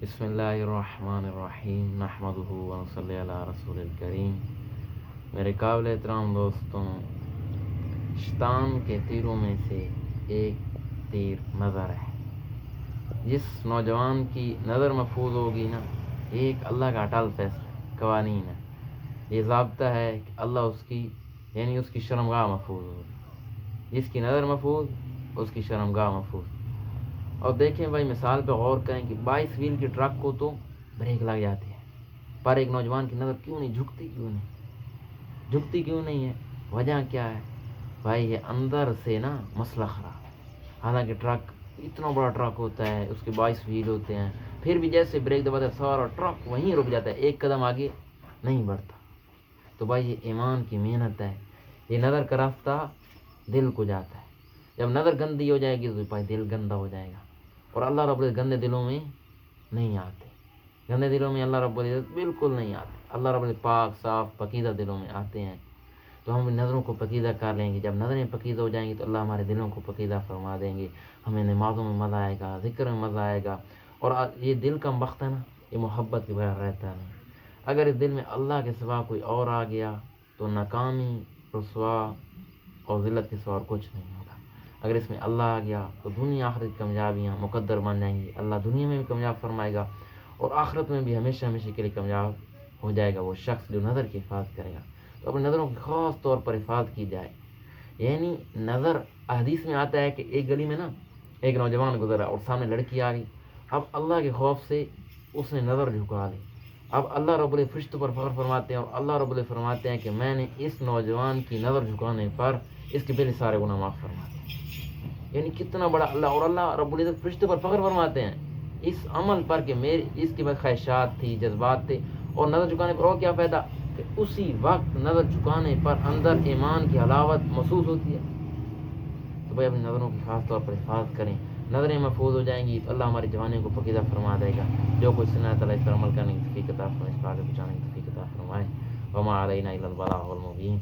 بسم اللہ الرحمن الرحیم نحمدہ ونصلی علی رسول الکریم۔ میرے قابل احترام دوستوں، شیطان کے تیروں میں سے ایک تیر نظر ہے۔ جس نوجوان کی نظر محفوظ ہوگی نا، ایک اللہ کا اٹل فیصلہ قوانین ہے، یہ ضابطہ ہے کہ اللہ اس کی شرمگاہ محفوظ ہوگی۔ جس کی نظر محفوظ، اس کی شرمگاہ محفوظ۔ اور دیکھیں بھائی، مثال پہ غور کریں کہ 22 ویل کی ٹرک کو تو بریک لگ جاتی ہے، پر ایک نوجوان کی نظر کیوں نہیں جھکتی کیوں نہیں ہے؟ وجہ کیا ہے بھائی؟ یہ اندر سے نا مسئلہ خراب ہے۔ حالانکہ ٹرک اتنا بڑا ٹرک ہوتا ہے، اس کے 22 ویل ہوتے ہیں، پھر بھی جیسے بریک دباتا ہے سارا ٹرک وہیں رک جاتا ہے، ایک قدم آگے نہیں بڑھتا۔ تو بھائی یہ ایمان کی محنت ہے، یہ نظر کا راستہ دل کو جاتا ہے۔ جب نظر گندی ہو جائے گی تو بھائی دل گندا ہو جائے گا، اور اللہ رب العزت گندے دلوں میں نہیں آتے۔ گندے دلوں میں اللہ رب العزت بالکل نہیں آتے۔ اللہ رب العزت پاک صاف پاکیزہ دلوں میں آتے ہیں۔ تو ہم نظروں کو پاکیزہ کر لیں گے، جب نظریں پاکیزہ ہو جائیں گی تو اللہ ہمارے دلوں کو پاکیزہ فرما دیں گے۔ ہمیں نمازوں میں مزہ آئے گا، ذکر میں مزہ آئے گا، اور یہ دل کا وقت ہے نا، یہ محبت کے بغیر رہتا نہیں۔ اگر اس دل میں اللہ کے سوا کوئی اور آ گیا تو ناکامی، رسوا اور ذلت کے سوا اور کچھ نہیں ہوگا۔ اگر اس میں اللہ آ گیا تو دنیا آخرت کی کامیابیاں مقدر بن جائیں گی۔ اللہ دنیا میں بھی کامیاب فرمائے گا، اور آخرت میں بھی ہمیشہ کے لیے کامیاب ہو جائے گا وہ شخص جو نظر کی حفاظت کرے گا۔ تو اپنی نظروں کی خاص طور پر حفاظت کی جائے۔ یعنی نظر، حدیث میں آتا ہے کہ ایک گلی میں نا ایک نوجوان گزرا اور سامنے لڑکی آ گئی۔ اب اللہ کے خوف سے اس نے نظر جھکا لی۔ اب اللہ رب العزت فرشتوں پر فخر فرماتے ہیں، اور اللہ رب العزت فرماتے ہیں کہ میں نے اس نوجوان کی نظر جھکانے پر اس کے پہلے سارے گناہ معاف فرما دیے۔ یعنی کتنا بڑا اللہ، اور اللہ رب العزت فرشتوں پر فخر فرماتے ہیں اس عمل پر کہ میرے اس کے بعد خواہشات تھی، جذبات تھے، اور نظر جھکانے پر اور کیا فائدہ کہ اسی وقت نظر جھکانے پر اندر ایمان کی حلاوت محسوس ہوتی ہے۔ تو بھائی اپنی نظروں کی خاص طور پر حفاظت کریں، نظریں محفوظ ہو جائیں گی تو اللہ ہماری جوانیوں کو پاکیزہ فرما دے گا۔ جو کچھ سنا تعالیٰ اس پر عمل کرنے کی توفیق عطا فرمائے، اس پر آگے پہنچانے کی توفیق عطا فرمائے۔ وما علینا الا البلاغ المبین۔